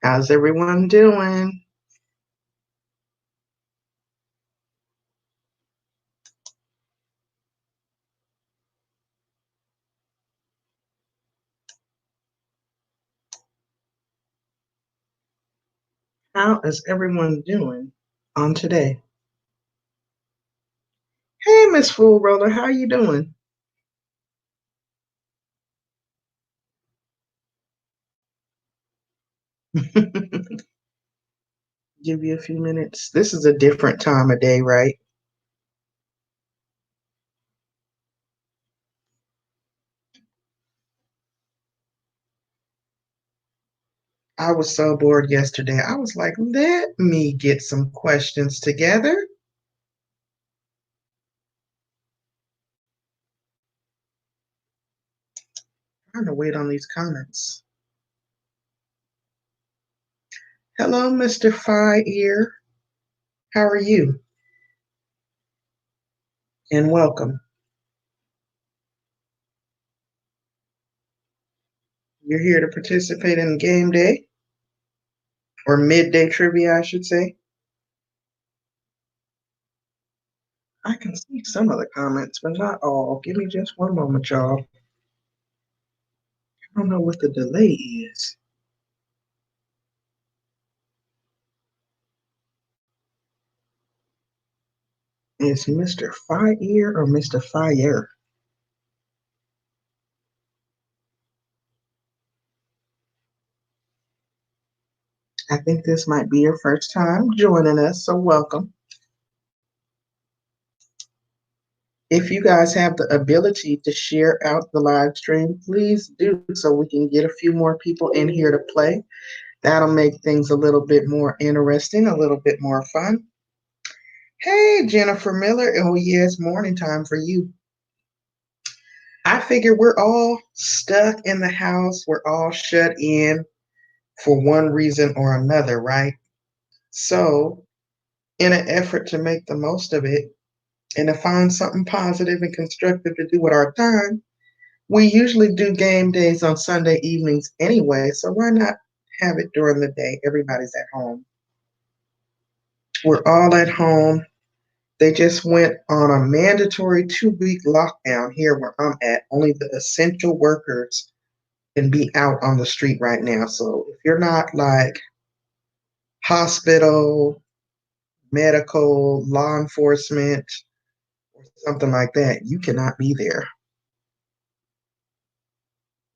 How's everyone doing? How is everyone doing on today? Hey, Miss Fool Roller, how you doing? Give you a few minutes. This is a different time of day, right? I was so bored yesterday. I was like, let me get some questions together. I'm gonna wait on these comments. Hello, Mr. Fire. How are you? And welcome. You're here to participate in game day or midday trivia, I should say. I can see some of the comments, but not all. Give me just one moment, y'all. I don't know what the delay is. Is Mr. Fire or Mr. Fire? I think this might be your first time joining us, so welcome. If you guys have the ability to share out the live stream, please do so we can get a few more people in here to play. That'll make things a little bit more interesting, a little bit more fun. Hey, Jennifer Miller. Oh, yes, morning time for you. I figure we're all stuck in the house. We're all shut in for one reason or another, right? So, in an effort to make the most of it and to find something positive and constructive to do with our time, we usually do game days on Sunday evenings anyway. So, why not have it during the day? Everybody's at home. We're all at home. They just went on a mandatory 2 week lockdown here where I'm at. Only the essential workers can be out on the street right now. So if you're not like hospital, medical, law enforcement, or something like that, you cannot be there.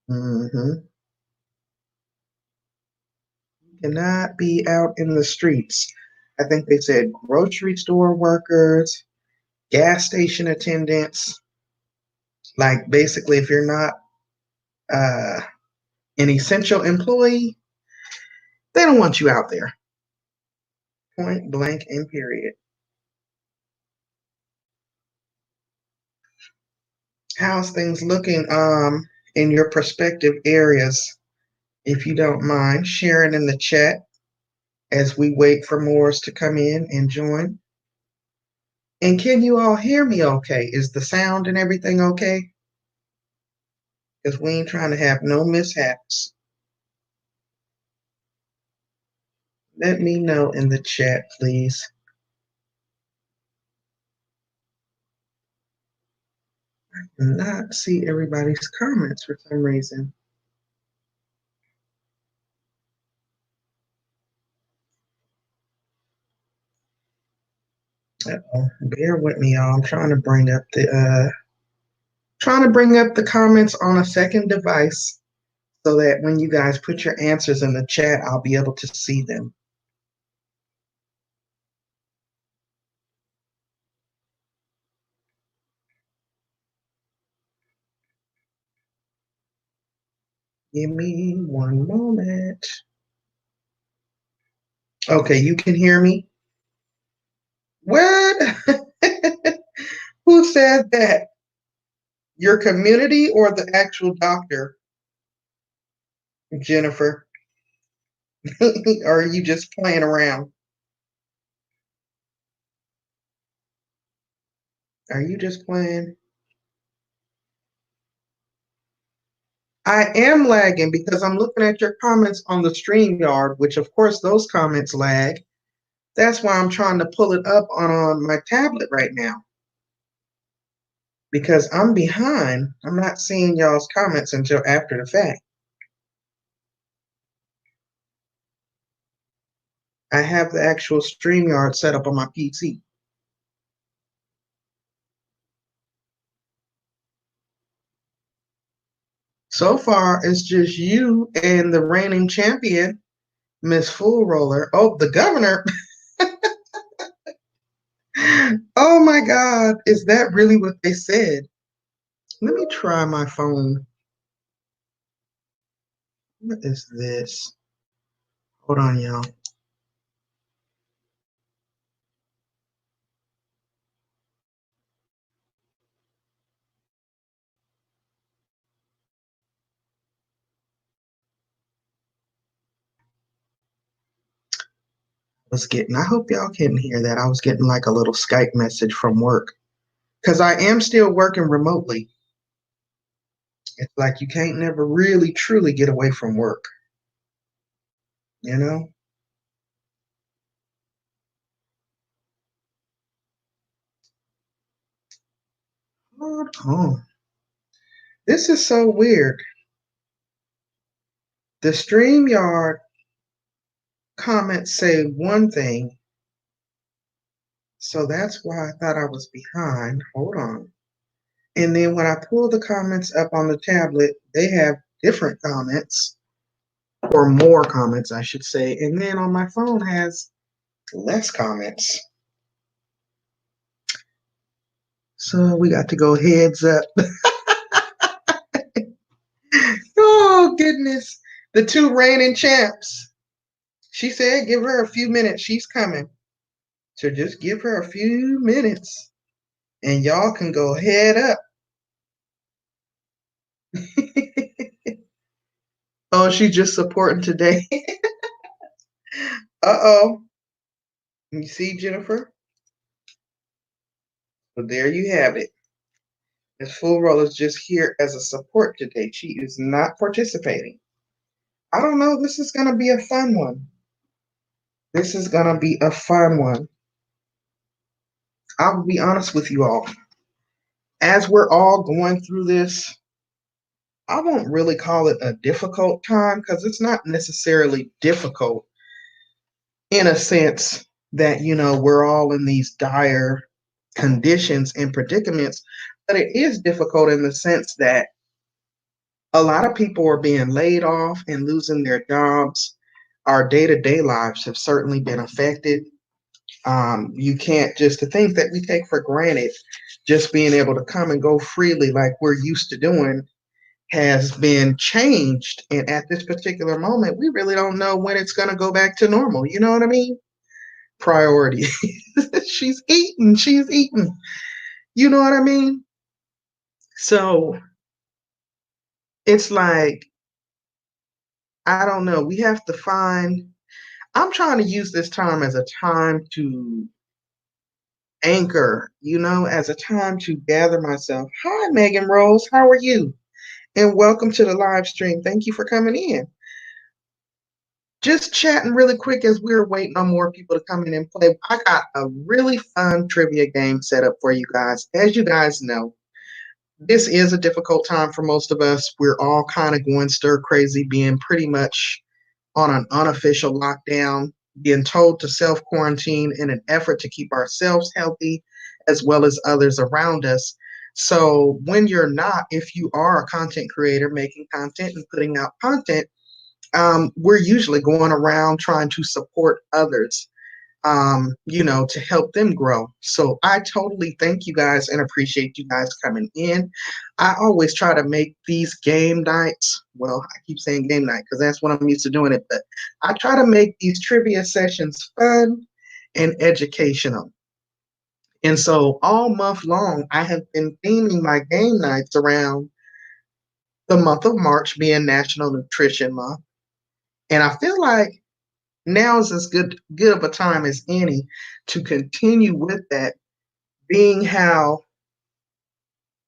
You cannot be out in the streets. I think they said grocery store workers, gas station attendants. Like basically, if you're not uh, an essential employee, they don't want you out there. Point blank and period. How's things looking in your prospective areas? If you don't mind sharing in the chat as we wait for more to come in and join. And can you all hear me okay? Is the sound and everything okay? Because we ain't trying to have no mishaps. Let me know in the chat, please. I cannot see everybody's comments for some reason. Uh-oh. Bear with me, y'all. I'm trying to bring up the comments on a second device so that when you guys put your answers in the chat, I'll be able to see them. Give me one moment. Okay, you can hear me? What? Who said that? Your community or the actual doctor, Jennifer? Or are you just playing around? Are you just playing? I am lagging because I'm looking at your comments on the StreamYard, which of course those comments lag. That's why I'm trying to pull it up on my tablet right now because I'm behind. I'm not seeing y'all's comments until after the fact. I have the actual StreamYard set up on my PC. So far, it's just you and the reigning champion, Miss Fool Roller. Oh, the governor. Oh my God. Is that really what they said? Let me try my phone. What is this? Hold on, y'all. I hope y'all can hear that. I was getting like a little Skype message from work because I am still working remotely. It's like you can't never really truly get away from work, you know? Hold on. This is so weird. The StreamYard comments say one thing, so that's why I thought I was behind. Hold on. And then when I pull the comments up on the tablet, they have different comments, or more comments, I should say. And then on my phone has less comments. So we got to go heads up. Oh, goodness. The two reigning champs. She said, give her a few minutes. She's coming. So just give her a few minutes and y'all can go head up. Oh, she's just supporting today. Uh-oh. You see, Jennifer? Well, there you have it. Miss Full Roll is just here as a support today. She is not participating. I don't know. This is going to be a fun one. This is going to be a fun one. I'll be honest with you all. As we're all going through this, I won't really call it a difficult time because it's not necessarily difficult in a sense that, we're all in these dire conditions and predicaments, but it is difficult in the sense that a lot of people are being laid off and losing their jobs. Our day-to-day lives have certainly been affected. You can't just the things that we take for granted, just being able to come and go freely like we're used to doing has been changed. And at this particular moment, we really don't know when it's going to go back to normal. You know what I mean? Priority. She's eating. She's eating. You know what I mean? So it's like, I don't know. We have to find, I'm trying to use this time as a time to anchor, as a time to gather myself. Hi, Megan Rose. How are you? And welcome to the live stream. Thank you for coming in. Just chatting really quick as we're waiting on more people to come in and play. I got a really fun trivia game set up for you guys. As you guys know, this is a difficult time for most of us. We're all kind of going stir crazy, being pretty much on an unofficial lockdown, being told to self quarantine in an effort to keep ourselves healthy as well as others around us. So, when you're not, if you are a content creator making content and putting out content, we're usually going around trying to support others, to help them grow. So I totally thank you guys and appreciate you guys coming in. I always try to make these game nights. Well, I keep saying game night because that's when I'm used to doing it, but I try to make these trivia sessions fun and educational. And so all month long, I have been theming my game nights around the month of March being National Nutrition Month. And I feel like now is as good of a time as any to continue with that, being how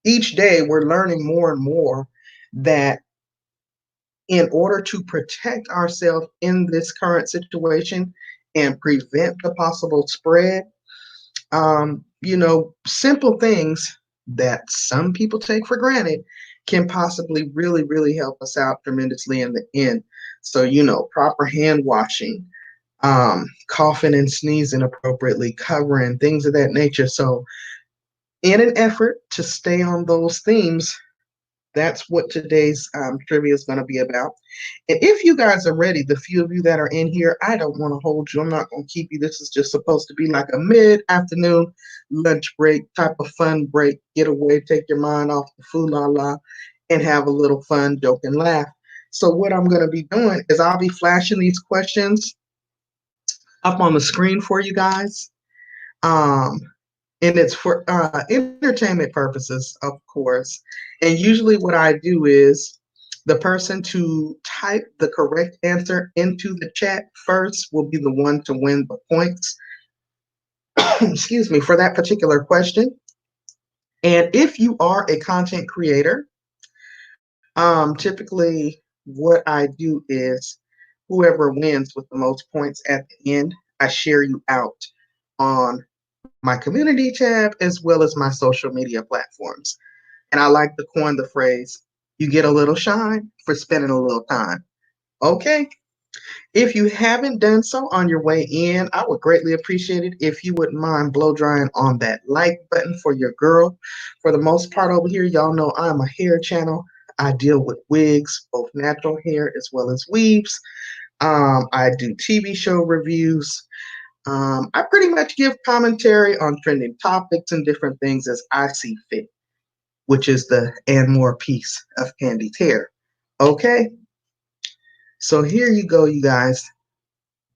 each day we're learning more and more that in order to protect ourselves in this current situation and prevent the possible spread, simple things that some people take for granted can possibly really, really help us out tremendously in the end. So, proper hand washing, coughing and sneezing appropriately, covering, things of that nature. So, in an effort to stay on those themes, that's what today's trivia is going to be about. And if you guys are ready, the few of you that are in here, I don't want to hold you. I'm not going to keep you. This is just supposed to be like a mid-afternoon lunch break type of fun break. Get away, take your mind off the foo-la-la, and have a little fun, joke, and laugh. So what I'm going to be doing is I'll be flashing these questions up on the screen for you guys. Um, and it's for entertainment purposes, of course. And usually, what I do is the person to type the correct answer into the chat first will be the one to win the points. Excuse me, for that particular question. And if you are a content creator, typically what I do is whoever wins with the most points at the end, I share you out on my community tab as well as my social media platforms. And I like to coin the phrase, you get a little shine for spending a little time. Okay? If you haven't done so on your way in, I would greatly appreciate it if you wouldn't mind blow drying on that like button for your girl. For the most part over here, y'all know I'm a hair channel. I deal with wigs, both natural hair as well as weaves. I do TV show reviews. I pretty much give commentary on trending topics and different things as I see fit, which is the and more piece of Pandi's hair. Okay, so here you go, you guys.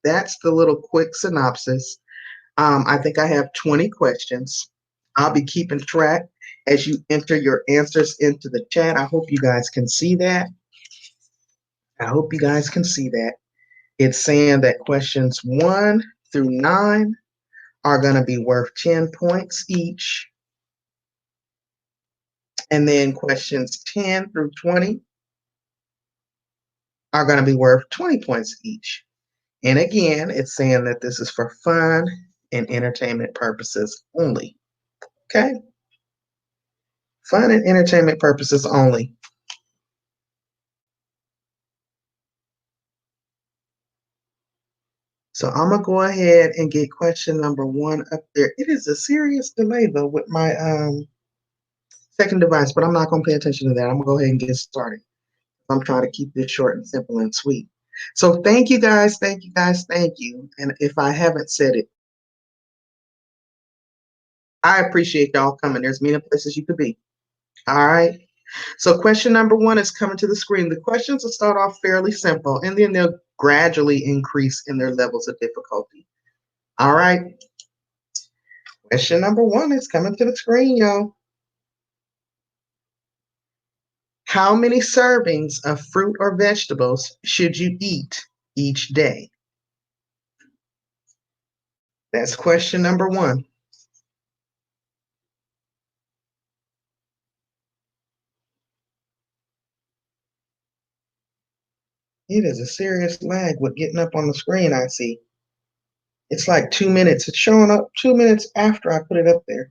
That's the little quick synopsis. I think I have 20 questions. I'll be keeping track as you enter your answers into the chat. I hope you guys can see that. I hope you guys can see that. It's saying that questions 1 through 9 are going to be worth 10 points each. And then questions 10 through 20 are going to be worth 20 points each. And again, it's saying that this is for fun and entertainment purposes only. Okay? Fun and entertainment purposes only. So I'm going to go ahead and get question number 1 up there. It is a serious delay, though, with my second device, but I'm not going to pay attention to that. I'm going to go ahead and get started. I'm trying to keep this short and simple and sweet. So thank you, guys. Thank you, guys. Thank you. And if I haven't said it, I appreciate y'all coming. There's many places you could be. All right. So question number 1 is coming to the screen. The questions will start off fairly simple, and then they'll gradually increase in their levels of difficulty. All right. Question number 1 is coming to the screen, y'all. How many servings of fruit or vegetables should you eat each day? That's question number 1. It is a serious lag with getting up on the screen, I see. It's like 2 minutes. It's showing up 2 minutes after I put it up there.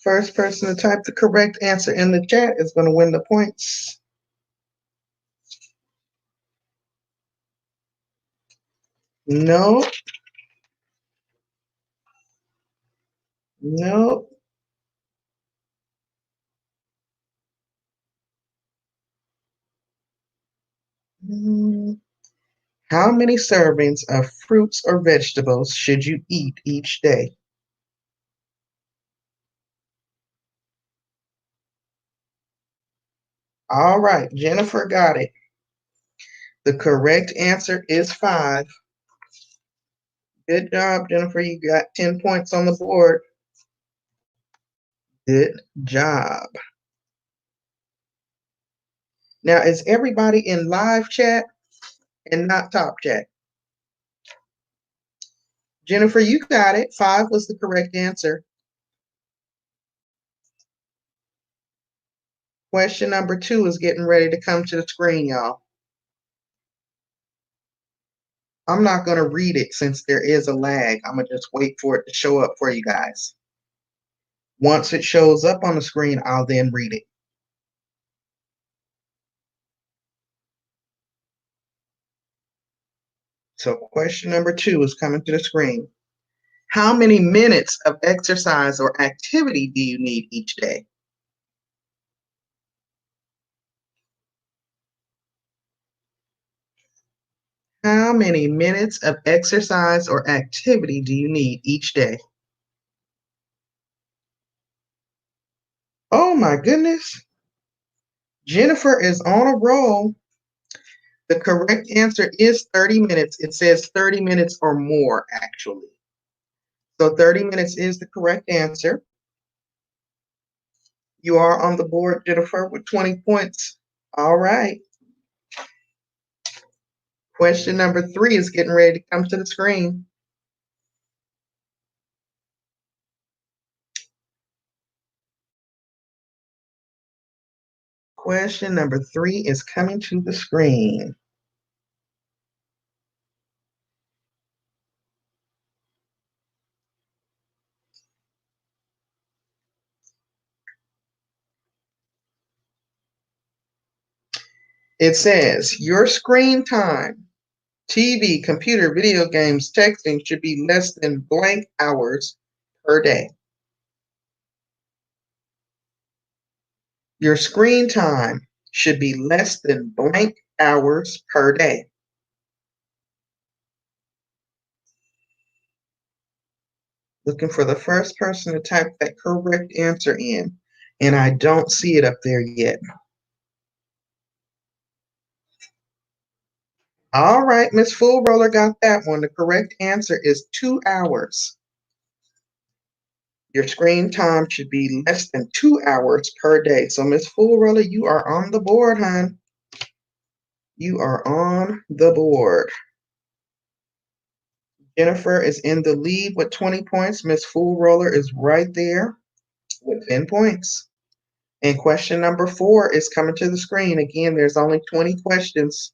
First person to type the correct answer in the chat is going to win the points. No. No. How many servings of fruits or vegetables should you eat each day? All right, Jennifer got it. The correct answer is 5. Good job, Jennifer. You got 10 points on the board. Good job. Now, is everybody in live chat and not top chat? Jennifer, you got it. 5 was the correct answer. Question number 2 is getting ready to come to the screen, y'all. I'm not going to read it since there is a lag. I'm going to just wait for it to show up for you guys. Once it shows up on the screen, I'll then read it. So question number 2 is coming to the screen. How many minutes of exercise or activity do you need each day? How many minutes of exercise or activity do you need each day? Oh my goodness. Jennifer is on a roll. The correct answer is 30 minutes. It says 30 minutes or more, actually. So 30 minutes is the correct answer. You are on the board, Jennifer, with 20 points. All right. Question number 3 is getting ready to come to the screen. Question number 3 is coming to the screen. It says, your screen time, TV, computer, video games, texting should be less than blank hours per day. Your screen time should be less than blank hours per day. Looking for the first person to type that correct answer in, and I don't see it up there yet. All right, Miss Full Roller got that one. The correct answer is 2 hours. Your screen time should be less than 2 hours per day. So, Miss Full Roller, you are on the board, hon. You are on the board. Jennifer is in the lead with 20 points. Miss Full Roller is right there with 10 points. And question number 4 is coming to the screen. Again, there's only 20 questions.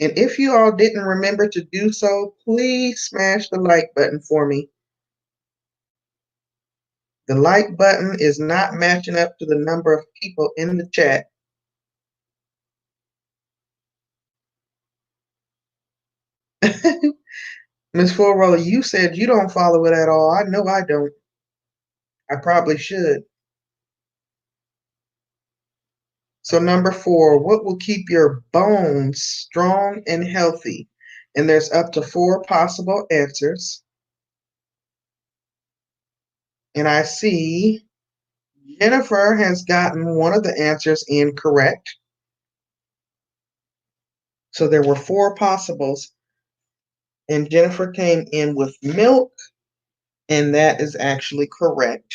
And if you all didn't remember to do so, please smash the like button for me. The like button is not matching up to the number of people in the chat. Miss Full Roller, you said you don't follow it at all. I know I don't. I probably should. So number 4, what will keep your bones strong and healthy? And there's up to 4 possible answers. And I see Jennifer has gotten one of the answers incorrect. So there were 4 possibles. And Jennifer came in with milk, and that is actually correct.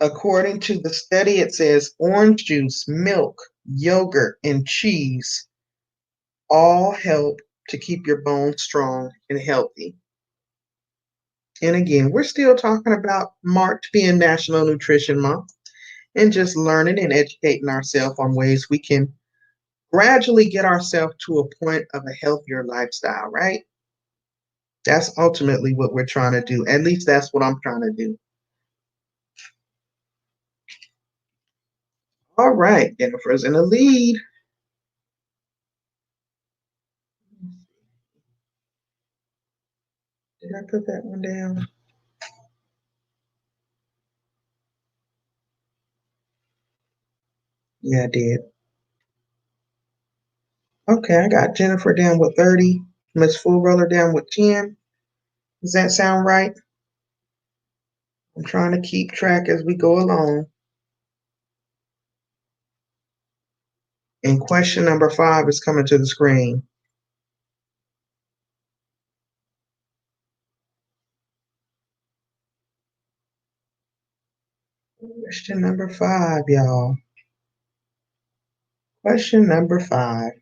According to the study, it says orange juice, milk, yogurt, and cheese all help to keep your bones strong and healthy. And again, we're still talking about March being National Nutrition Month and just learning and educating ourselves on ways we can gradually get ourselves to a point of a healthier lifestyle, right? That's ultimately what we're trying to do. At least that's what I'm trying to do. All right, Jennifer's in the lead. Did I put that one down? Yeah, I did. Okay, I got Jennifer down with 30, Miss Full Roller down with 10. Does that sound right? I'm trying to keep track as we go along. And question number 5 is coming to the screen. Question number 5, y'all. Question number 5.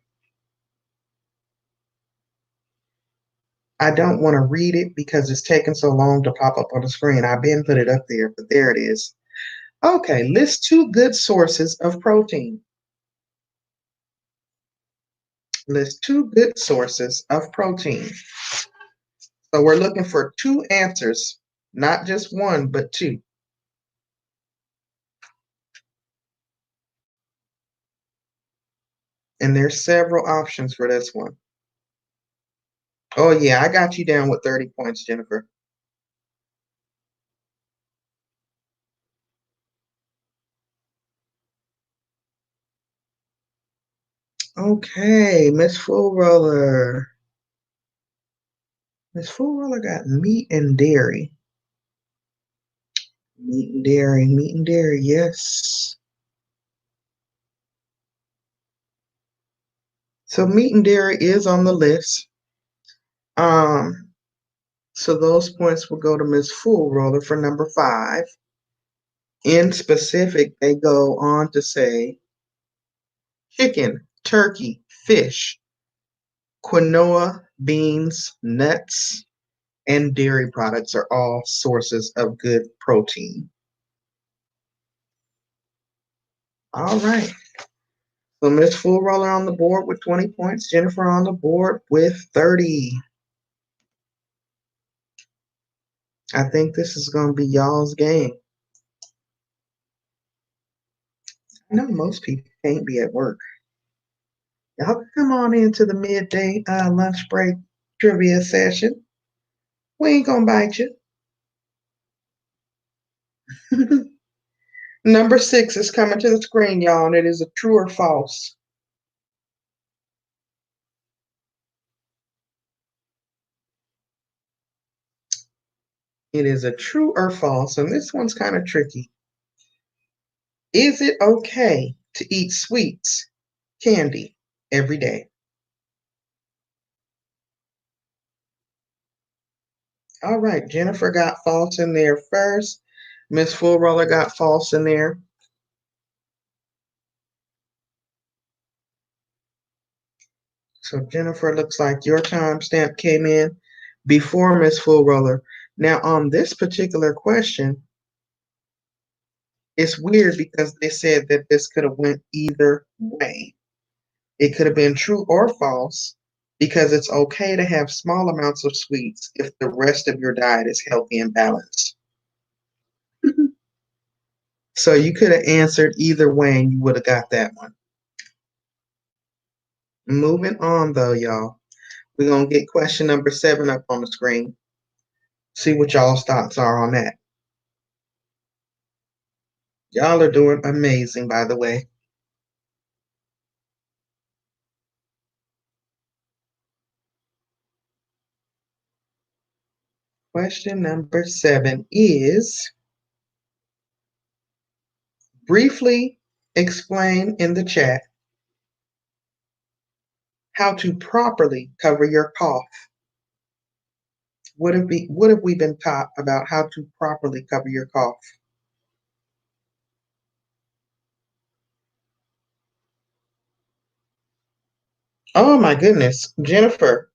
I don't want to read it because it's taking so long to pop up on the screen. I've been put it up there, but there it is. Okay, list 2 good sources of protein. List 2 good sources of protein. So we're looking for 2 answers, not just 1, but 2. And there's several options for this one. Oh yeah, I got you down with 30 points, Jennifer. Okay, Miss Full Roller. Miss Full Roller got meat and dairy. Meat and dairy, yes. So meat and dairy is on the list. So those points will go to Miss Full Roller for number 5. In specific, they go on to say chicken, turkey, fish, quinoa, beans, nuts, and dairy products are all sources of good protein. All right. So Miss Full Roller on the board with 20 points, Jennifer on the board with 30. I think this is going to be y'all's game. I know most people can't be at work. Y'all can come on into the midday lunch break trivia session. We ain't going to bite you. Number 6 is coming to the screen, y'all, and it is a true or false. It is a true or false, and this one's kind of tricky. Is it okay to eat sweets, candy, every day? All right, Jennifer got false in there first. Miss Full Roller got false in there. So Jennifer, looks like your timestamp came in before Miss Full Roller. Now on this particular question, it's weird because they said that this could have went either way. It could have been true or false because it's okay to have small amounts of sweets if the rest of your diet is healthy and balanced. So you could have answered either way and you would have got that one. Moving on though, y'all. We're going to get question number 7 up on the screen. See what y'all's thoughts are on that. Y'all are doing amazing, by the way. Question number 7 is briefly explain in the chat how to properly cover your cough. What have we been taught about how to properly cover your cough? Oh my goodness, Jennifer.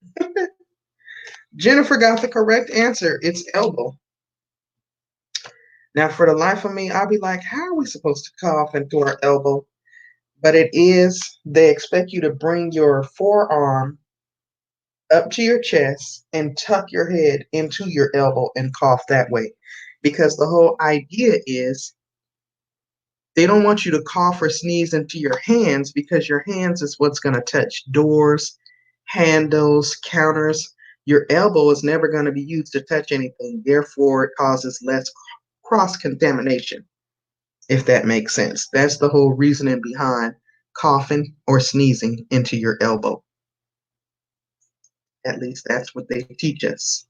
Jennifer got the correct answer. It's elbow. Now, for the life of me, I'll be like, how are we supposed to cough into our elbow? But it is, they expect you to bring your forearm up to your chest and tuck your head into your elbow and cough that way. Because the whole idea is they don't want you to cough or sneeze into your hands because your hands is what's going to touch doors, handles, counters. Your elbow is never going to be used to touch anything. Therefore, it causes less cross contamination, if that makes sense. That's the whole reasoning behind coughing or sneezing into your elbow. At least that's what they teach us.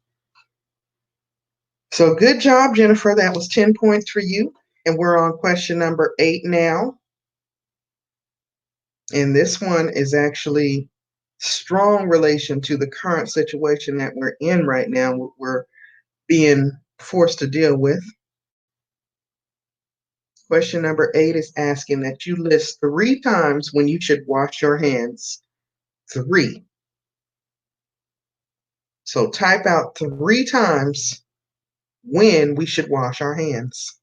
So good job, Jennifer. That was 10 points for you. And we're on question number 8 now. And this one is actually strong relation to the current situation that we're in right now, what we're being forced to deal with. Question number 8 is asking that you list 3 times when you should wash your hands. 3. So type out 3 times when we should wash our hands.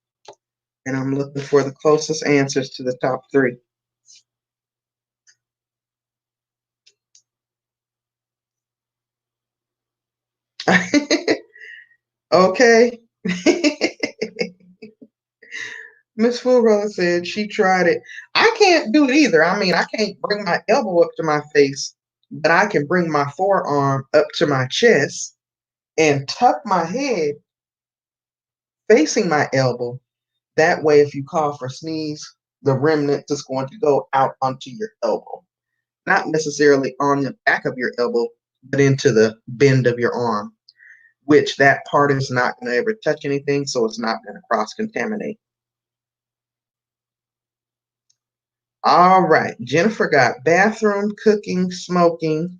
And I'm looking for the closest answers to the top 3. Okay. Miss Fullrella said she tried it. I can't do it either. I mean, I can't bring my elbow up to my face, but I can bring my forearm up to my chest and tuck my head facing my elbow. That way, if you cough or sneeze, the remnant is going to go out onto your elbow. Not necessarily on the back of your elbow, but into the bend of your arm, which that part is not going to ever touch anything, so it's not going to cross-contaminate. All right, Jennifer got bathroom, cooking, smoking.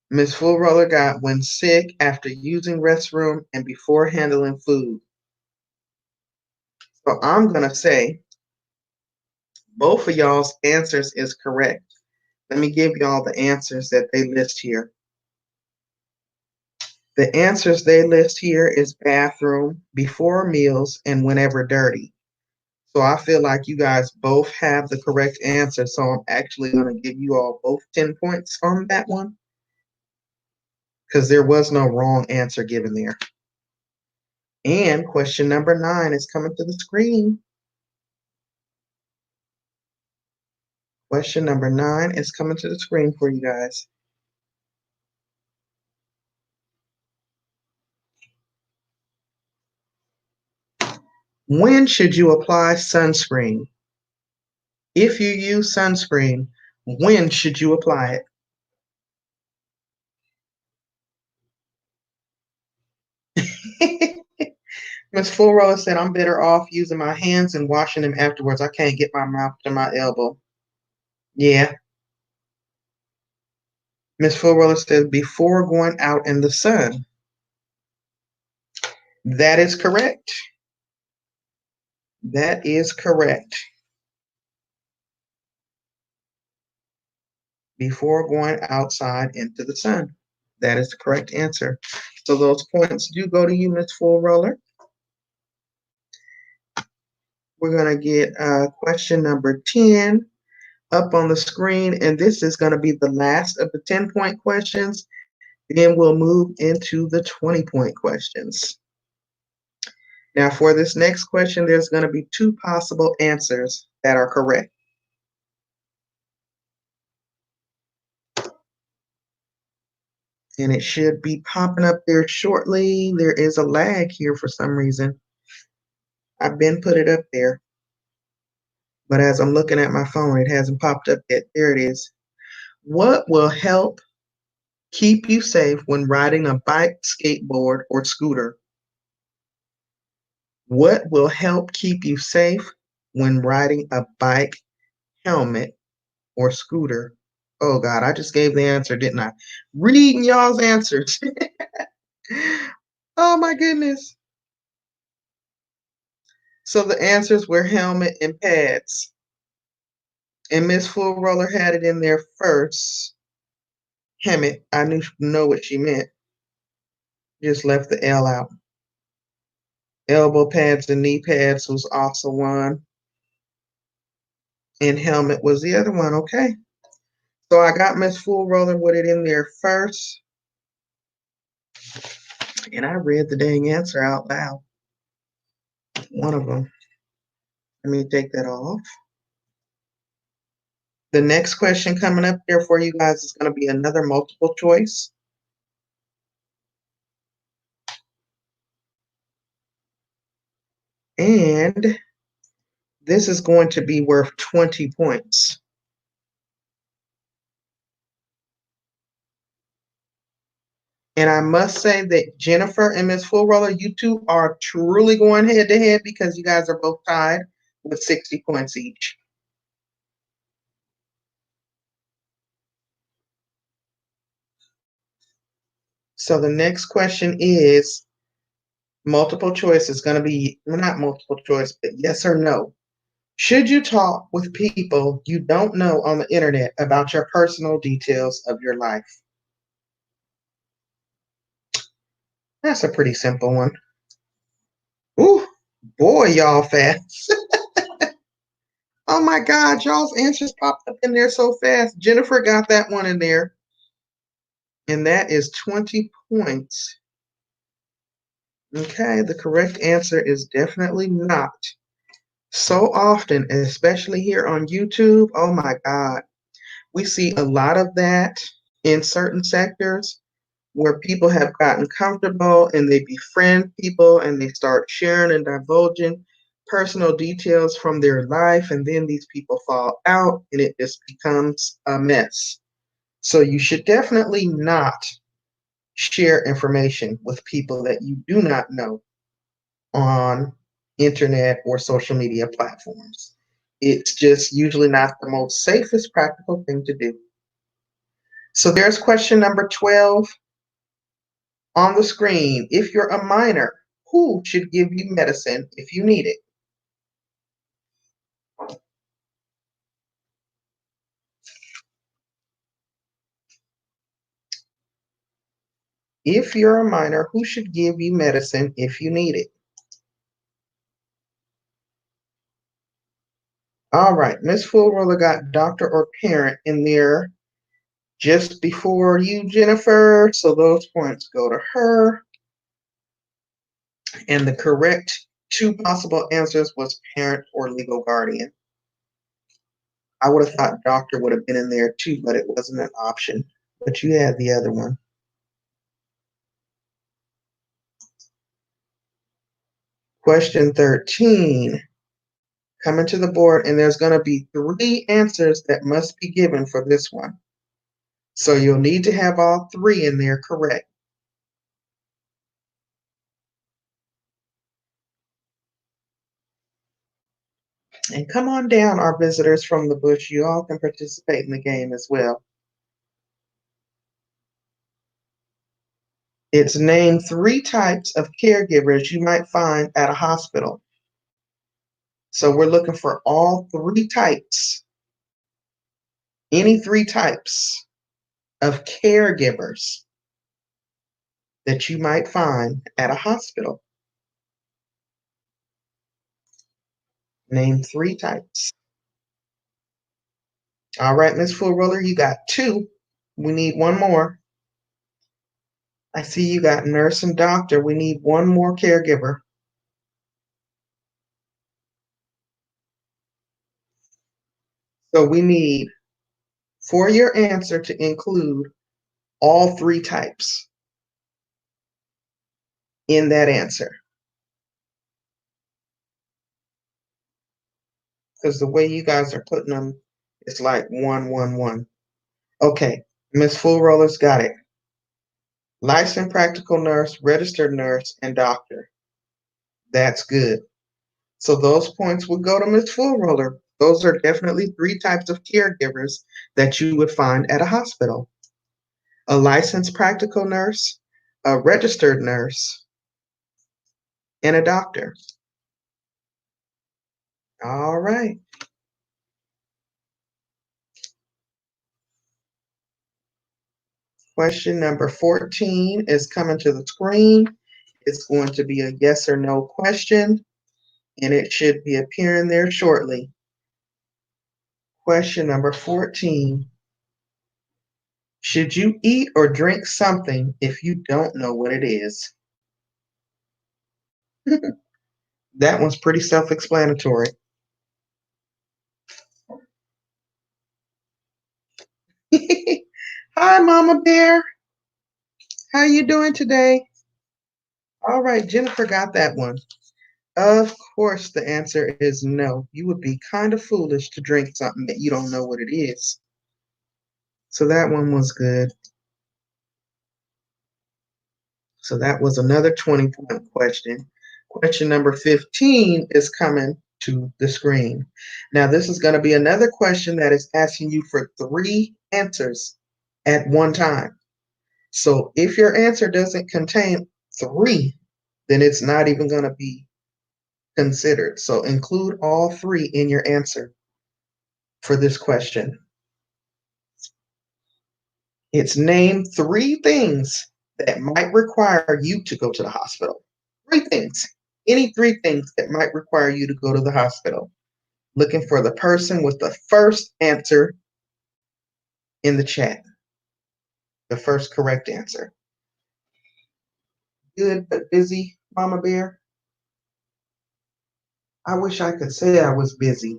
Miss Full Roller got when sick, after using restroom, and before handling food. So I'm going to say both of y'all's answers is correct. Let me give y'all the answers that they list here. The answers they list here is bathroom, before meals, and whenever dirty. So I feel like you guys both have the correct answer. So I'm actually going to give you all both 10 points on that one, because there was no wrong answer given there. And question number 9 is coming to the screen. Question number 9 is coming to the screen for you guys. When should you apply sunscreen? If you use sunscreen, when should you apply it? Miss Fullroller said, I'm better off using my hands and washing them afterwards. I can't get my mouth to my elbow. Yeah. Miss Fullroller said, before going out in the sun. That is correct. That is correct. Before going outside into the sun. That is the correct answer. So those points do go to you, Miss Fullroller. We're going to get question number 10 up on the screen, and this is going to be the last of the 10-point questions. Then we'll move into the 20-point questions. Now, for this next question, there's going to be 2 possible answers that are correct. And it should be popping up there shortly. There is a lag here for some reason. I've been put it up there, but as I'm looking at my phone, it hasn't popped up yet. There it is. What will help keep you safe when riding a bike, skateboard, or scooter? What will help keep you safe when riding a bike, helmet, or scooter? Oh God, I just gave the answer, didn't I? Reading y'all's answers. Oh my goodness. So the answers were helmet and pads. And Miss Full Roller had it in there first. Helmet, I know what she meant. Just left the L out. Elbow pads and knee pads was also one. And helmet was the other one, okay. So I got Miss Full Roller with it in there first. And I read the dang answer out loud. One of them. Let me take that off. The next question coming up there for you guys is going to be another multiple choice. And this is going to be worth 20 points. And I must say that Jennifer and Miss Full Roller, you two are truly going head to head because you guys are both tied with 60 points each. So the next question is multiple choice. Is going to be, well, not multiple choice, but yes or no. Should you talk with people you don't know on the internet about your personal details of your life? That's a pretty simple one. Ooh, boy, y'all fast. Oh my God, y'all's answers popped up in there so fast. Jennifer got that one in there, and that is 20 points. Okay, the correct answer is definitely not. So often, especially here on YouTube, oh my God, we see a lot of that in certain sectors where people have gotten comfortable and they befriend people and they start sharing and divulging personal details from their life, and then these people fall out and it just becomes a mess. So you should definitely not share information with people that you do not know on internet or social media platforms. It's just usually not the most safest practical thing to do. So there's question number 12 on the screen. If you're a minor, who should give you medicine if you need it? If you're a minor, who should give you medicine if you need it? All right, Miss Full Roller got doctor or parent in there just before you, Jennifer. So those points go to her. And the correct two possible answers was parent or legal guardian. I would have thought doctor would have been in there too, but it wasn't an option. But you had the other one. Question 13. Coming to the board, and there's going to be 3 answers that must be given for this one. So you'll need to have all 3 in there correct. And come on down, our visitors from the bush. You all can participate in the game as well. It's name 3 types of caregivers you might find at a hospital. So we're looking for all 3 types, any 3 types of caregivers that you might find at a hospital. Name 3 types. All right, Miss Full Roller, you got 2. We need 1 more. I see you got nurse and doctor. We need 1 more caregiver. So we need for your answer to include all 3 types in that answer. Because the way you guys are putting them, it's like 1, 1, 1. Okay, Miss Full Roller's got it. Licensed practical nurse, registered nurse, and doctor. That's good. So those points would go to Miss Full Roller. Those are definitely 3 types of caregivers that you would find at a hospital. A licensed practical nurse, a registered nurse, and a doctor. All right. Question number 14 is coming to the screen. It's going to be a yes or no question, and it should be appearing there shortly. Question number 14. Should you eat or drink something if you don't know what it is? That one's pretty self-explanatory. Hi, Mama Bear. How you doing today? All right, Jennifer got that one. Of course, the answer is no. You would be kind of foolish to drink something that you don't know what it is. So that one was good. So that was another 20-point question. Question number 15 is coming to the screen. Now, this is going to be another question that is asking you for 3 answers at one time. So if your answer doesn't contain 3, then it's not even going to be considered. So include all three in your answer for this question. It's name three things that might require you to go to the hospital. Three things. Any three things that might require you to go to the hospital. Looking for the person with the first answer in the chat. The first correct answer. Good but busy, Mama Bear? I wish I could say I was busy.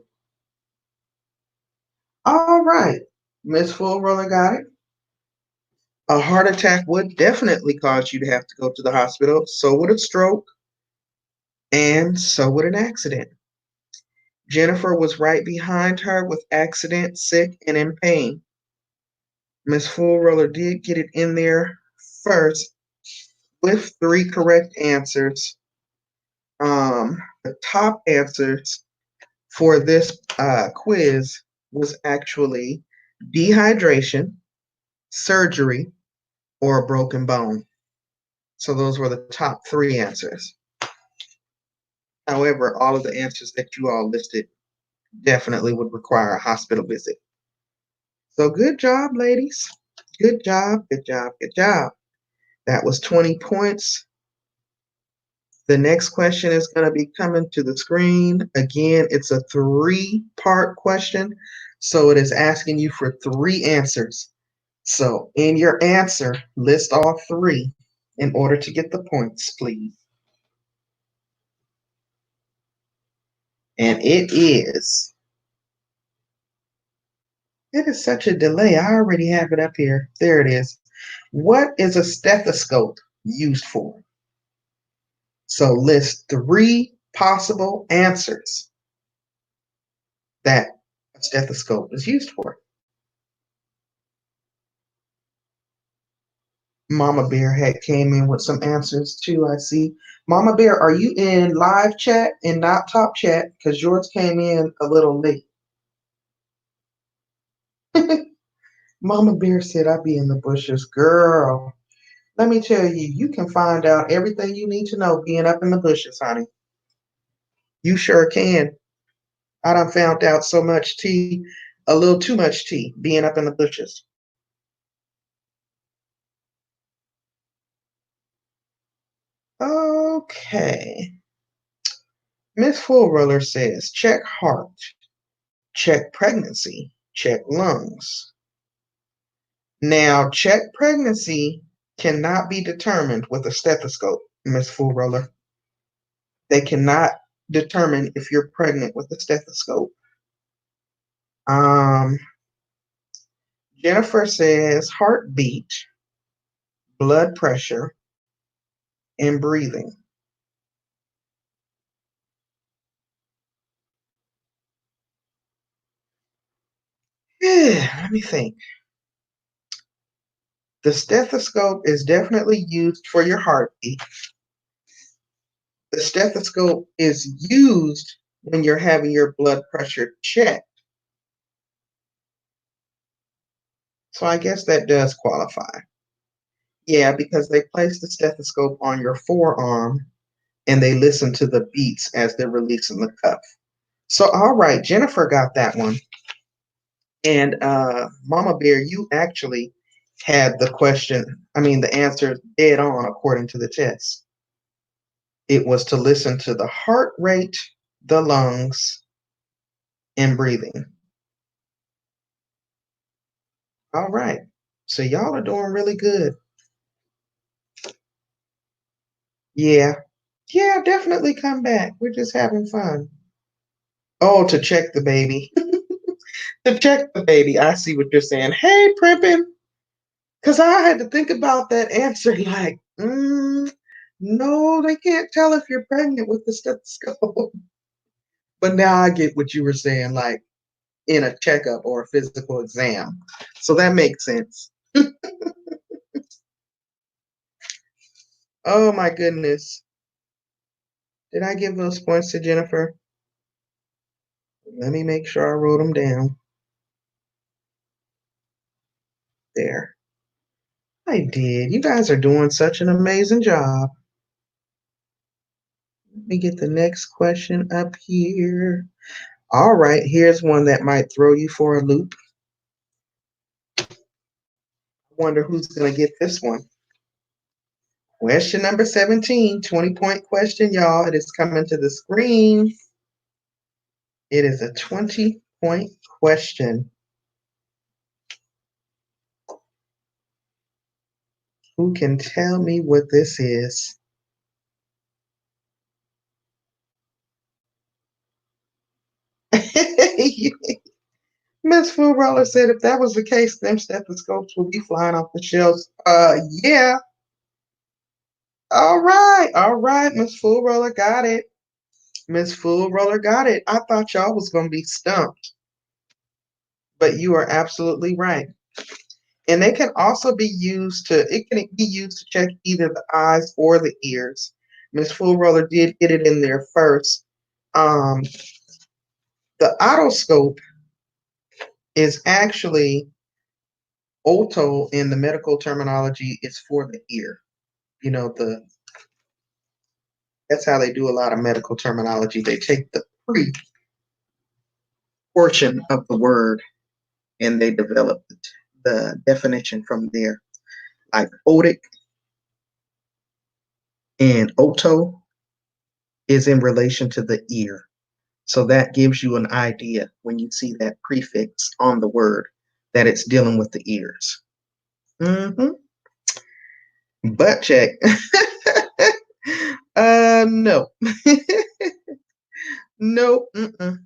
All right. Miss Full Roller got it. A heart attack would definitely cause you to have to go to the hospital. So would a stroke, and so would an accident. Jennifer was right behind her with accident, sick, and in pain. Miss Full Roller did get it in there first with three correct answers. The top answers for this quiz was actually dehydration, surgery, or a broken bone. So those were the top three answers. However, all of the answers that you all listed definitely would require a hospital visit. So good job, ladies. Good job, good job, good job. That was 20 points. The next question is going to be coming to the screen. Again, it's a three-part question. So it is asking you for three answers. So in your answer, list all three in order to get the points, please. And it is such a delay. I already have it up here. There it is. What is a stethoscope used for? So list three possible answers that a stethoscope is used for. Mama Bear had came in with some answers too, I see. Mama Bear, are you in live chat and not top chat? Because yours came in a little late. Mama Bear said, I'd be in the bushes. Girl, let me tell you, you can find out everything you need to know being up in the bushes, honey. You sure can. I done found out so much tea, a little too much tea, being up in the bushes. Okay. Miss Full Roller says, check heart, check pregnancy, check lungs. Now, check pregnancy cannot be determined with a stethoscope, Miss Full Roller. They cannot determine if you're pregnant with a stethoscope. Jennifer says heartbeat, blood pressure, and breathing. Let me think. The stethoscope is definitely used for your heartbeat. The stethoscope is used when you're having your blood pressure checked. So I guess that does qualify. Yeah, because they place the stethoscope on your forearm and they listen to the beats as they're releasing the cuff. So, all right, Jennifer got that one. And Mama Bear, you actually had the answer dead on according to the test. It was to listen to the heart rate, the lungs, and breathing. All right. So y'all are doing really good. Yeah. Yeah, definitely come back. We're just having fun. Oh, to check the baby. To check the baby. I see what you're saying. Hey, Primpin. Because I had to think about that answer like, no, they can't tell if you're pregnant with the stethoscope. But now I get what you were saying, like in a checkup or a physical exam. So that makes sense. Oh my goodness. Did I give those points to Jennifer? Let me make sure I wrote them down. There. I did. You guys are doing such an amazing job. Let me get the next question up here. All right, here's one that might throw you for a loop. I wonder who's going to get this one. Question number 17, 20-point question, y'all. It is coming to the screen. It is a 20-point question. Who can tell me what this is? Miss Food Roller said if that was the case, them stethoscopes would be flying off the shelves. Yeah. All right, Miss Food Roller got it. Miss Food Roller got it. I thought y'all was gonna be stumped, but you are absolutely right. And they can also be used to, it can be used to check either the eyes or the ears. Miss Food Roller did get it in there first. Um, the otoscope is actually Oto in the medical terminology is for the ear. You know, that's how they do a lot of medical terminology. They take the pre portion of the word and they develop the definition from there. Like otic and Oto is in relation to the ear. So that gives you an idea when you see that prefix on the word that it's dealing with the ears. Mm-hmm. Butt check. No. No. Mm-mm.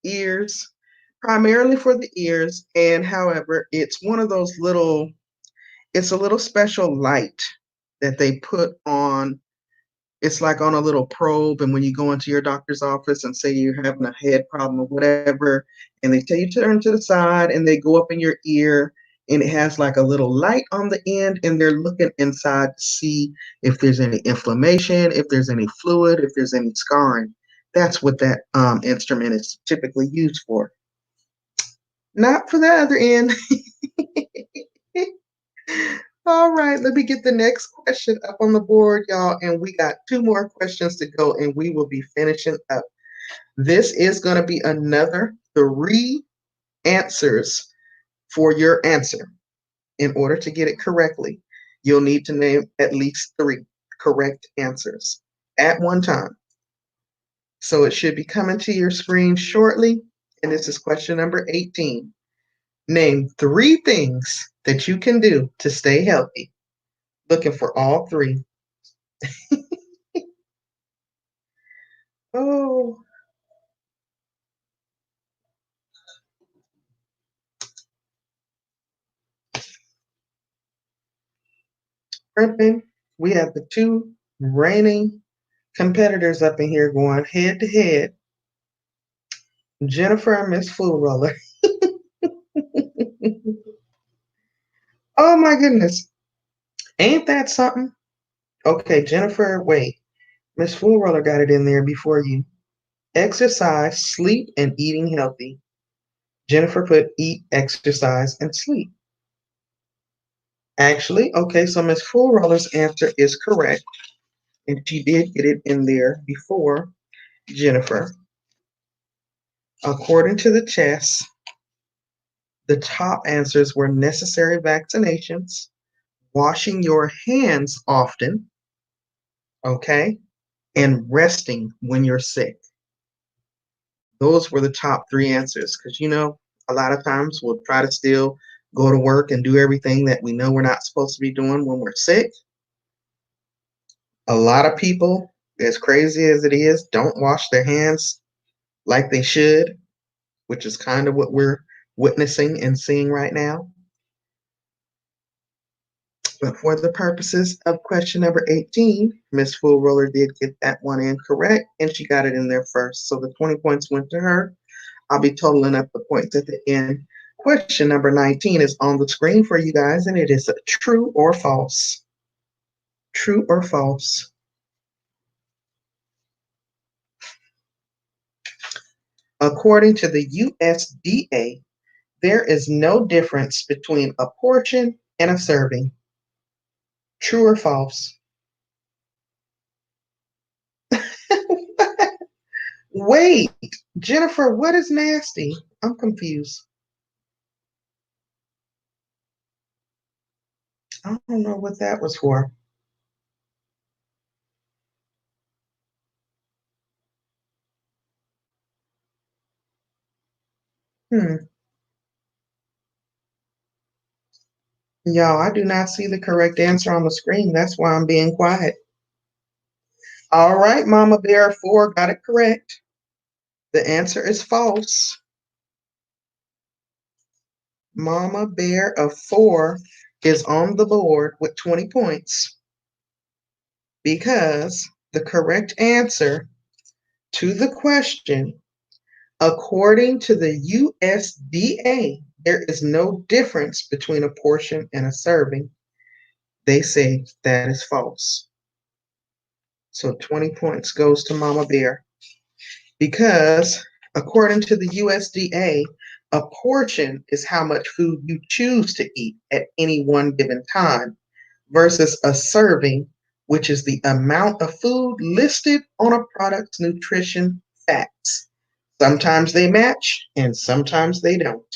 Ears. Primarily for the ears. And however, it's one of those little, it's a little special light that they put on. It's like on a little probe, and when you go into your doctor's office and say you're having a head problem or whatever, and they tell you to turn to the side and they go up in your ear, and it has like a little light on the end, and they're looking inside to see if there's any inflammation, if there's any fluid, if there's any scarring. That's what that instrument is typically used for. Not for the other end. All right, let me get the next question up on the board, y'all. And we got two more questions to go, and we will be finishing up. This is going to be another three answers for your answer. In order to get it correctly, you'll need to name at least three correct answers at one time. So it should be coming to your screen shortly. And this is question number 18. Name three things that you can do to stay healthy. Looking for all three. Oh, Griffin, we have the two reigning competitors up in here going head to head. Jennifer and Miss Food Roller. Oh my goodness. Ain't that something? Okay, Jennifer, wait. Miss Food Roller got it in there before you. Exercise, sleep, and eating healthy. Jennifer put eat, exercise, and sleep. Actually, okay, so Miss Food Roller's answer is correct. And she did get it in there before Jennifer. According to the test, the top answers were necessary vaccinations, washing your hands often, okay, and resting when you're sick. Those were the top three answers because, you know, a lot of times we'll try to still go to work and do everything that we know we're not supposed to be doing when we're sick. A lot of people, as crazy as it is, don't wash their hands like they should, which is kind of what we're witnessing and seeing right now. But for the purposes of question number 18, Miss Full Roller did get that one in correct, and she got it in there first. So the 20 points went to her. I'll be totaling up the points at the end. Question number 19 is on the screen for you guys, and it is a true or false. True or false? According to the USDA, there is no difference between a portion and a serving. True or false? Wait, Jennifer, what is nasty? I'm confused. I don't know what that was for. Hmm. Y'all, I do not see the correct answer on the screen. That's why I'm being quiet. All right, Mama Bear 4 got it correct. The answer is false. Mama Bear of 4 is on the board with 20 points because the correct answer to the question, according to the USDA, there is no difference between a portion and a serving. They say that is false. So 20 points goes to Mama Bear because according to the USDA, a portion is how much food you choose to eat at any one given time versus a serving, which is the amount of food listed on a product's nutrition facts. Sometimes they match and sometimes they don't.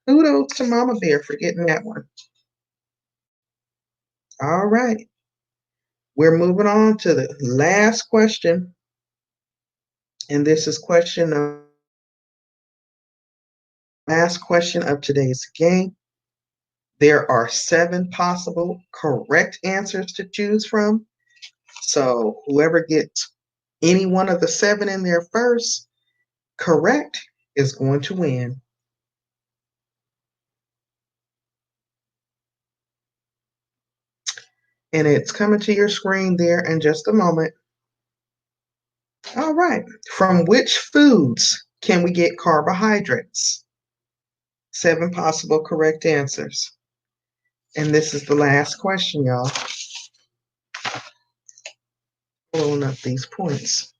Kudos to Mama Bear for getting that one. All right. We're moving on to the last question. And this is last question of today's game. There are 7 possible correct answers to choose from. So whoever gets any one of the 7 in there first, correct, is going to win. And it's coming to your screen there in just a moment. All right. From which foods can we get carbohydrates? 7 possible correct answers. And this is the last question, y'all. Pulling up these points.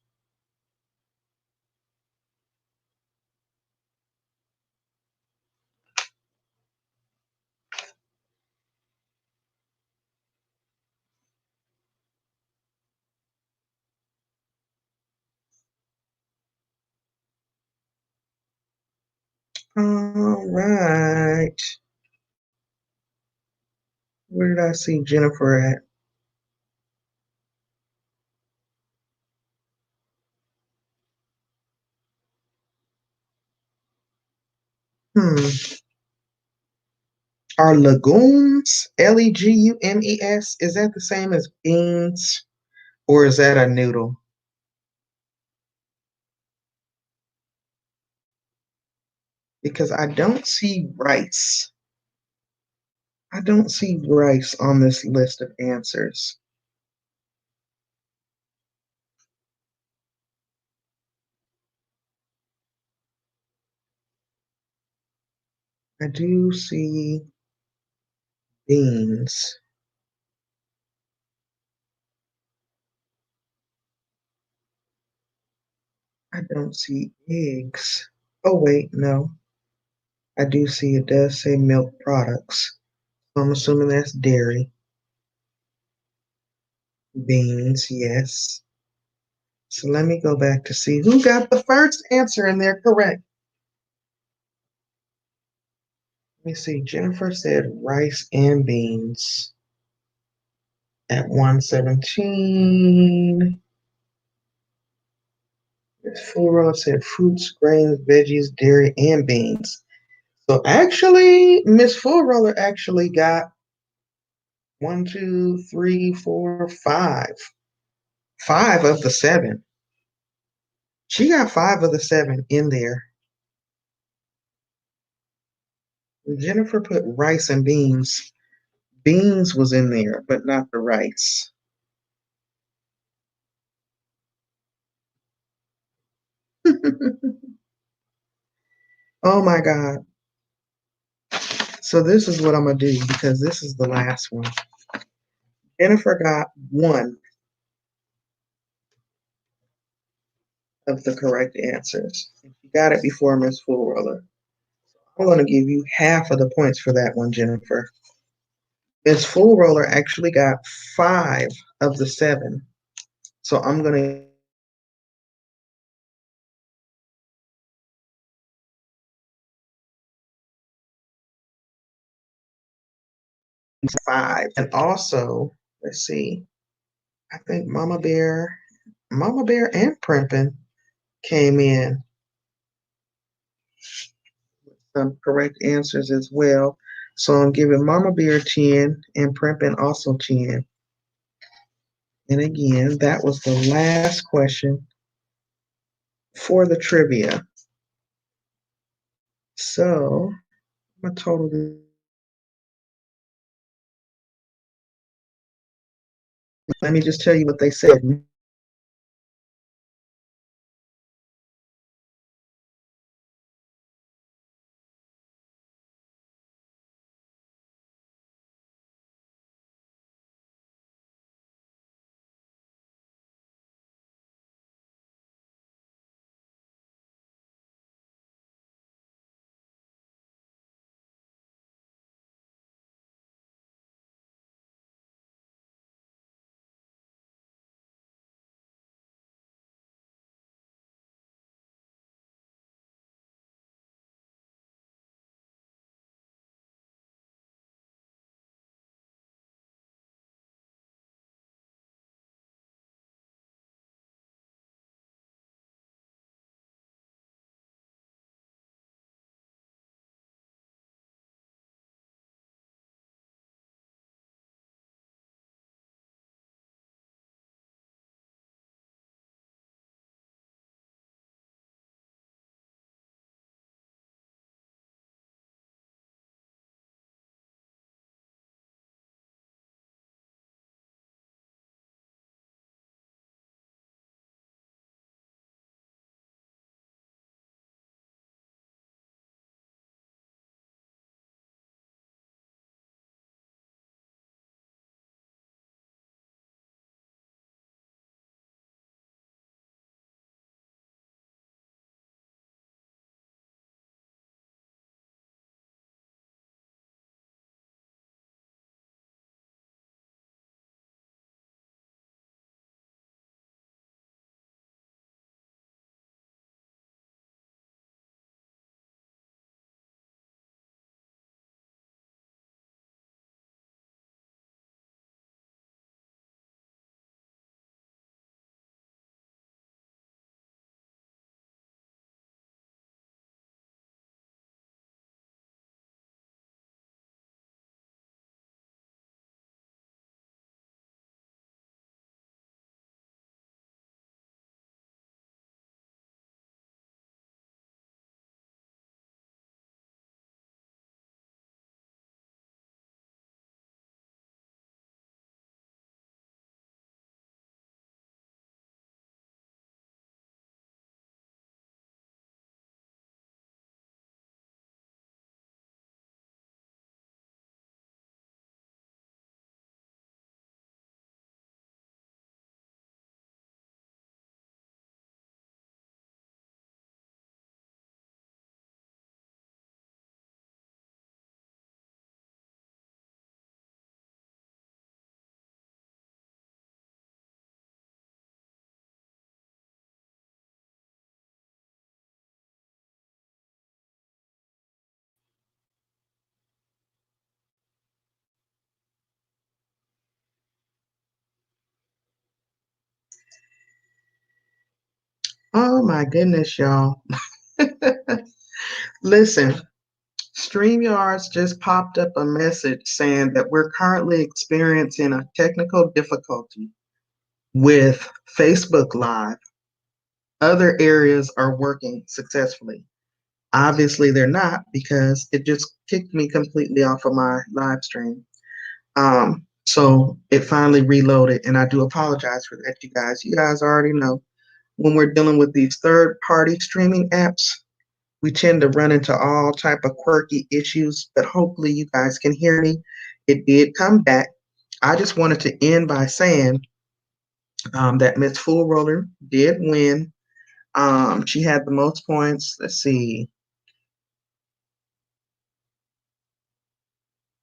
All right. Where did I see Jennifer at? Hmm. Are legumes, legumes, is that the same as beans or is that a noodle? Because I don't see rice. I don't see rice on this list of answers. I do see beans. I don't see eggs. Oh, wait, no. I do see it does say milk products. So I'm assuming that's dairy. Beans, yes. So let me go back to see who got the first answer and they're correct. Let me see. Jennifer said rice and beans at 117. Miss Fuller said fruits, grains, veggies, dairy, and beans. So actually, Miss Full Roller actually got 5. 5 of the 7. She got 5 of the 7 in there. Jennifer put rice and beans. Beans was in there, but not the rice. Oh my God. So this is what I'm going to do because this is the last one. Jennifer got 1 of the correct answers. She got it before Miss Full Roller. I'm going to give you half of the points for that one, Jennifer. Miss Full Roller actually got 5 of the 7. So I'm going to 5. And also, let's see, I think Mama Bear and Primpin came in with some correct answers as well. So I'm giving Mama Bear 10 and Primpin also 10. And again, that was the last question for the trivia. So I'm gonna total. Let me just tell you what they said. Oh my goodness, y'all. Listen, StreamYards just popped up a message saying that we're currently experiencing a technical difficulty with Facebook Live. Other areas are working successfully. Obviously, they're not because it just kicked me completely off of my live stream. So it finally reloaded, and I do apologize for that, you guys. You guys already know when we're dealing with these third-party streaming apps, we tend to run into all type of quirky issues, but hopefully you guys can hear me. It did come back. I just wanted to end by saying that Miss Full Roller did win. She had the most points. Let's see.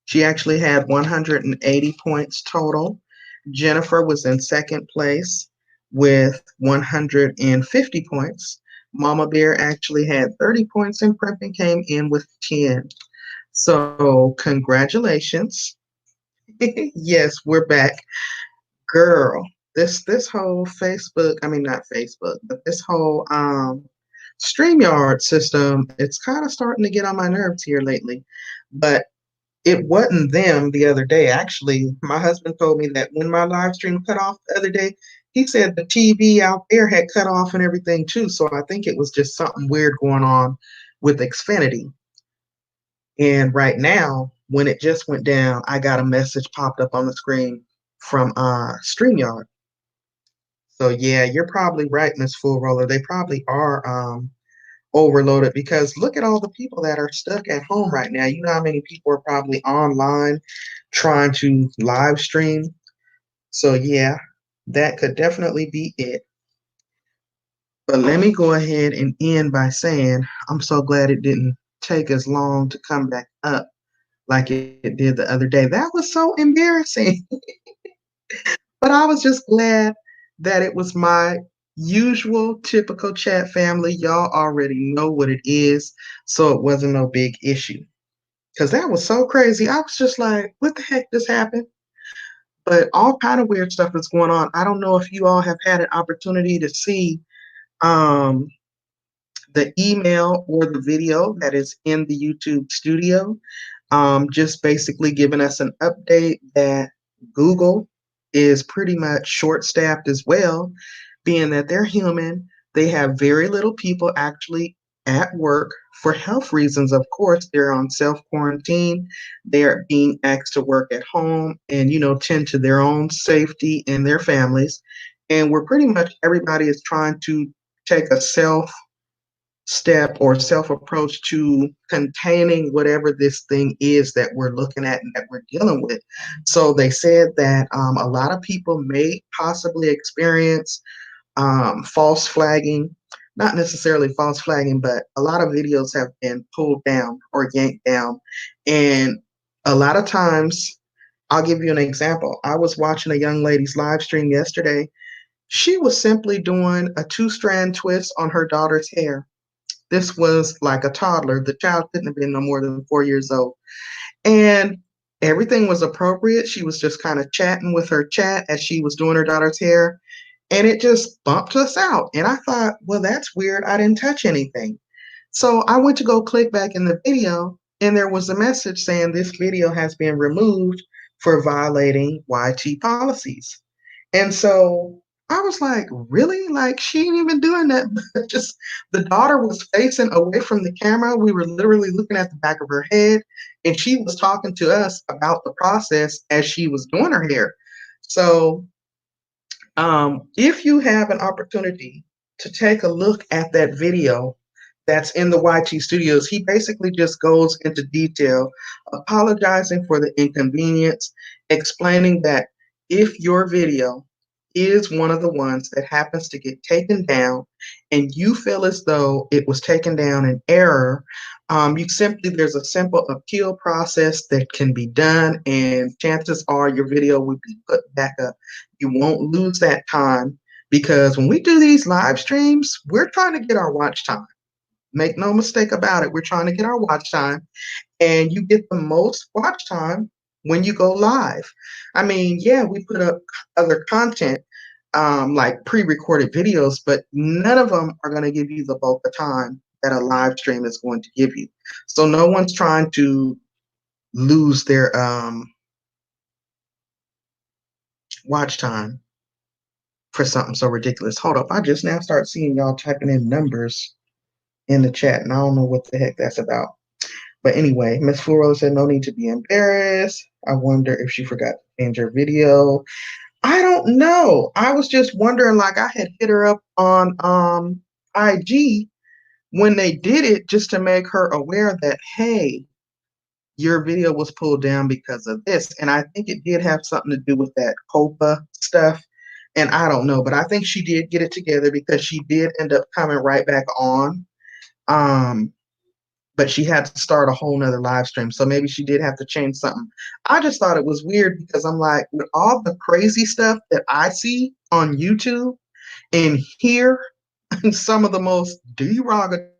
She actually had 180 points total. Jennifer was in second place with 150 points. Mama Bear actually had 30 points and Prepping came in with 10. So congratulations. Yes, we're back. Girl, this whole Facebook, I mean not Facebook, but this whole StreamYard system, it's kind of starting to get on my nerves here lately. But it wasn't them the other day. Actually, my husband told me that when my live stream cut off the other day, he said the TV out there had cut off and everything too. So I think it was just something weird going on with Xfinity. And right now, when it just went down, I got a message popped up on the screen from StreamYard. So yeah, you're probably right, Miss Full Roller. They probably are overloaded because look at all the people that are stuck at home right now. You know how many people are probably online trying to live stream. So yeah, that could definitely be it. But let me go ahead and end by saying I'm so glad it didn't take as long to come back up like it did the other day. That was so embarrassing. But I was just glad that it was my usual typical chat family. Y'all already know what it is, so it wasn't no big issue. Because that was so crazy. I was just like, what the heck just happened? But all kind of weird stuff is going on. I don't know if you all have had an opportunity to see um, the email or the video that is in the YouTube studio, just basically giving us an update that Google is pretty much short staffed as well, being that they're human. They have very little people actually at work for health reasons. Of course, they're on self quarantine. They're being asked to work at home and, tend to their own safety and their families. And we're pretty much everybody is trying to take a self step or self approach to containing whatever this thing is that we're looking at and that we're dealing with. So they said that a lot of people may possibly experience false flagging, not necessarily false flagging, but a lot of videos have been pulled down or yanked down. And a lot of times, I'll give you an example. I was watching a young lady's live stream yesterday. She was simply doing a two-strand twist on her daughter's hair. This was like a toddler. The child couldn't have been no more than 4 years old. And everything was appropriate. She was just kind of chatting with her chat as she was doing her daughter's hair. And it just bumped us out. And I thought, well, that's weird. I didn't touch anything. So I went to go click back in the video, and there was a message saying this video has been removed for violating YT policies. And so I was like, really? Like, she ain't even doing that. But just the daughter was facing away from the camera. We were literally looking at the back of her head, and she was talking to us about the process as she was doing her hair. So, if you have an opportunity to take a look at that video that's in the YT studios, he basically just goes into detail, apologizing for the inconvenience, explaining that if your video is one of the ones that happens to get taken down and you feel as though it was taken down in error, there's a simple appeal process that can be done, and chances are your video will be put back up. You won't lose that time because when we do these live streams, we're trying to get our watch time. Make no mistake about it. We're trying to get our watch time, and you get the most watch time when you go live. I mean, yeah, we put up other content like pre-recorded videos, but none of them are going to give you the bulk of time that a live stream is going to give you. So no one's trying to lose their watch time for something so ridiculous. Hold up, I just now start seeing y'all typing in numbers in the chat, and I don't know what the heck that's about. But anyway, Miss Furo said no need to be embarrassed. I wonder if she forgot to change her video. I don't know. I was just wondering, like I had hit her up on IG when they did it just to make her aware that, hey, your video was pulled down because of this. And I think it did have something to do with that COPA stuff. And I don't know, but I think she did get it together because she did end up coming right back on. But she had to start a whole nother live stream. So maybe she did have to change something. I just thought it was weird because I'm like, with all the crazy stuff that I see on YouTube and hear some of the most derogatory